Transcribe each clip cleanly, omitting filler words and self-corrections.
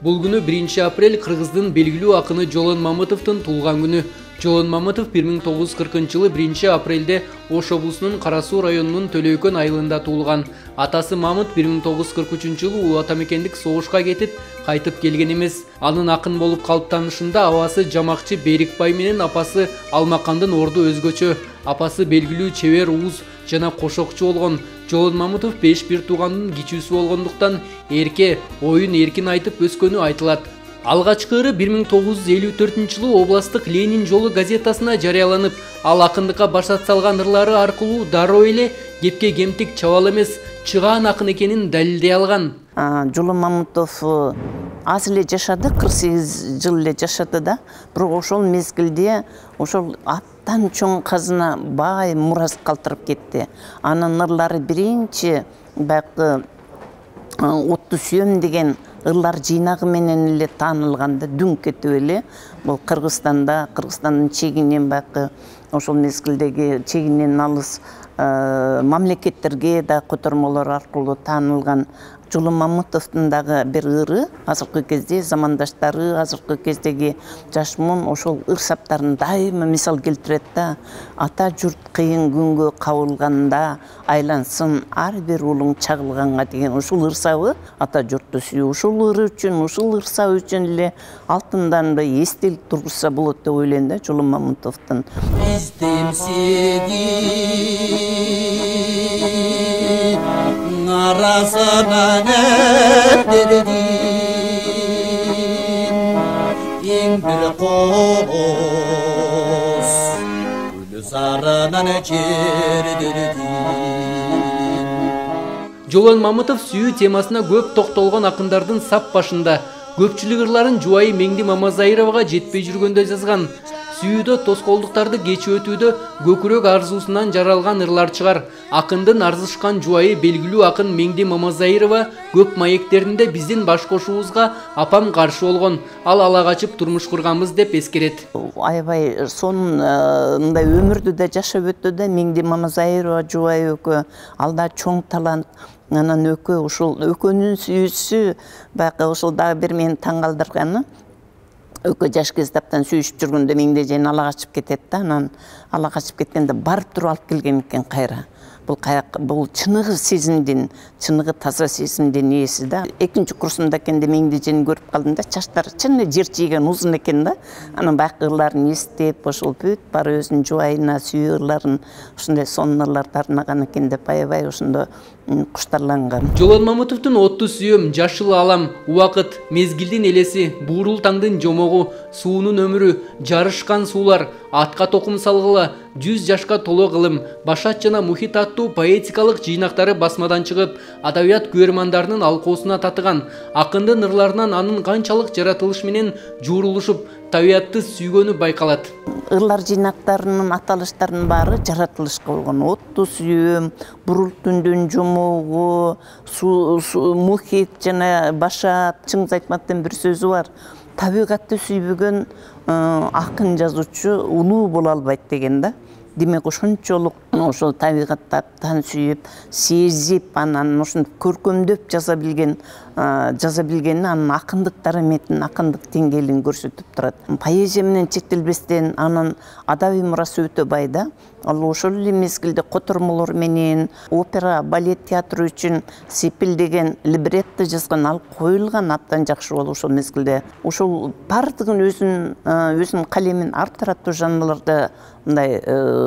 Бул күнү 1-апрель Кыргыздын белгилүү акыны Жолон Мамытовдун туулган күнү. Жолон Мамытов 1940-жылы 1-апрелде Ош облусунун Кара Суу районунун Төлөйкөн айылында туулган. Атасы Мамыт 1943-жылы Улуу Ата Мекендик согушка кетип, кайтып келген эмес. Анын акын болуп калыптанышында абасы Жамакчы Берикбай менен апасы Алмакандын орду өзгөчө. Апасы белгилүү чебер ууз жана кошокчу болгон. Жолон Мамытов 5 бир туугандын кичүүсү болгондуктан эрке, оюн эркин айтып өскөнү айтылат. Алгачкыры 1954-жылы областык Ленин жолу газетасына жарыяланып, ал акындыкка башат салган ырлары аркылуу дароо эле кепке кемтик чабал эмес, чыгаан акын экенин далилдей алган. Жолон Мамытов аз эле жашады, 48 жыл эле жашады да, бирок ошол мезгилде ошол аттан чоң казына бай мурас калтырып кетти. Анын ырлары биринчи баягы отту сүйөм деген ырлар жыйнагы менен эле таанылганда дүң кетип эле бул Кыргызстандын чегинен баягы ошол мезгилдеги чегинен алыс мамлекеттерге да котормолор аркылуу таанылган Жолон Мамытовдун дагы бир ыры азыркы кезде замандаштары, азыркы кездеги жаш муун ошол ыр саптарын дайыма мисал келтирет да. Ата журт кыйын күнгө кабылганда айлансын ар бир уулуң чагылганга деген ушул ыр сабы ата журтту сүйүү. Ушул ыры үчүн, ушул ыр сабы үчүн эле алтындан эстелик тургузса болот деп ойлойм да Жолон Мамытовдун. Arasana dedin bir qoz gülü sarınan dedin. Жолон Мамытов сүйүү темасына көп токтолгон акындардын сап башында. Көпчүлүк ырларын жубайы Меңди Мамазайровага жетпей жүргөндө жазган. Сүйүүдө тоскоолдуктарды кечип өтүүдө көкүрөк арзуусунан жаралган ырлар чыгар. Акындын арзышкан жубайы белгилүү акын Меңди Мамазайрова көп маектеринде биздин баш кошуубузга апам каршы болгон. Ал ала качып турмуш курганбыз деп эскерет. Аябай сонундай өмүрдү да жашап өттү да Меңди Мамазайрова жубайы өкө. Алда чоң талант. Анан өкө ушул өкөнүн сүйүүсү баягы ушул дагы бир мени таң калтырганы. Өкө жаш кезде таптан сүйүшүп жүргөндө Меңдежен ала качып кетет да, анан ала качып кеткенде барып туруп алып келген экен кайра. Бул чыныгы сезимдин, чыныгы таза сезимдин ээси да. Экинчи курсумда экенде Меңдежени көрүп калдым да, чачтары чын жер чийген узун экен да. Анан баягы ырларын эстеп, ошол бүт баары өзүнүн жубайына сүйүү ырларын, ушундай сонун ырларды арнаган экен деп аябай ошондо куштарланган. Жолон Мамытовдун отту сүйөм, жашыл алам, убакыт, мезгилдин элеси, буурул таңдын жомогу, суунун өмүрү, жарышкан суулар, атка токум салгыла, 100 жашка толо кылым, башат жана мухит аттуу поэтикалык жыйнактары басмадан чыгып, адабият күйөрмандарынын алкоосуна татыган. Акындын ырларынан анын канчалык жаратылыш менен жуурулушуп, табиятты сүйгөнү байкалат. Ырлар жыйнактарынын аталыштарынын баары жаратылышка болгон. Отту сүйөм, бурул түндүн жомогу, мухит жана башат. Чыңгыз Айтматовдун бир сөзү бар. Табигатты сүйбөгөн акын жазуучу улуу боло албайт деген да. Демек ошончолук ошол табигаттан сүйүп, сезип, анан ошентип көркөмдөп жаза билгени анын акындык дараметин, акындык деңгээлин көрсөтүп турат. Поэзия менен чектелбестен анын адабий мурасы өтө бай да. Ал ошол эле мезгилде котормолор менен опера, балет театры үчүн Сепил деген либретто жазган, ал коюлган абдан жакшы болуп ошол мезгилде. Ошол бардыгын өзүнүн калемин ар тараттуу жанрларда мындай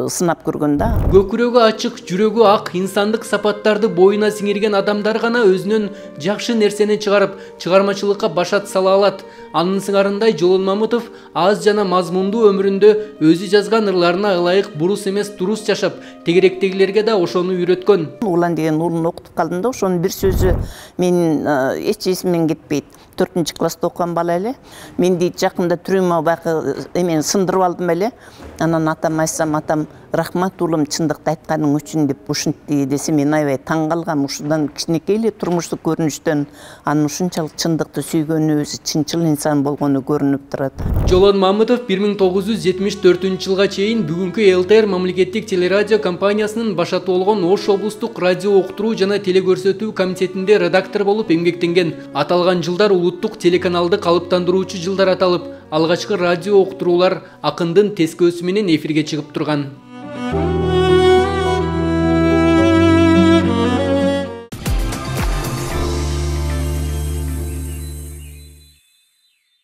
сынап көргөн да. Көкүрөгү ачык, жүрөгү ак, инсандык сапаттарды боюна сиңирген адамдар гана өзүнөн жакшы нерсени чыгарып, чыгармачылыкка башат сала алат. Анын сыңарындай Жолон Мамытов аз жана мазмундуу өмүрүндө өзү жазган ырларына ылайык бурус эмес туруз жашап, тегеректегилерге да ошону үйрөткөн. Улан деген уулун окутуп калдым да, ошонун бир сөзү менин эч эсимден кетпейт. 4-класста окуган бала эле. Мен дейт жакында түрөмө баягы эмени сындырып алдым эле. Анан атам айтсам, атам рахмат уулум чындыкты айтканың үчүн деп ушинтти десе, мен аябай таң калгам. Ушундан кичинекей эле турмуштук көрүнүштөн анын ушунчалык чындыкты сүйгөнү, өзү чынчыл инсан болгону көрүнүп турат. Жолон Мамытов 1974 жылга чейин бүгүнкү ЛТР мамлекеттик телерадио компаниясынын башаты болгон Ош облустук радио уктуруу жана телекөрсөтүү комитетинде редактор болуп эмгектенген. Аталган жылдар улуттук телеканалды калыптандыруучу жылдар аталып, алгачкы радио уктуруулар акындын тескөөсү менен эфирге чыгып турган.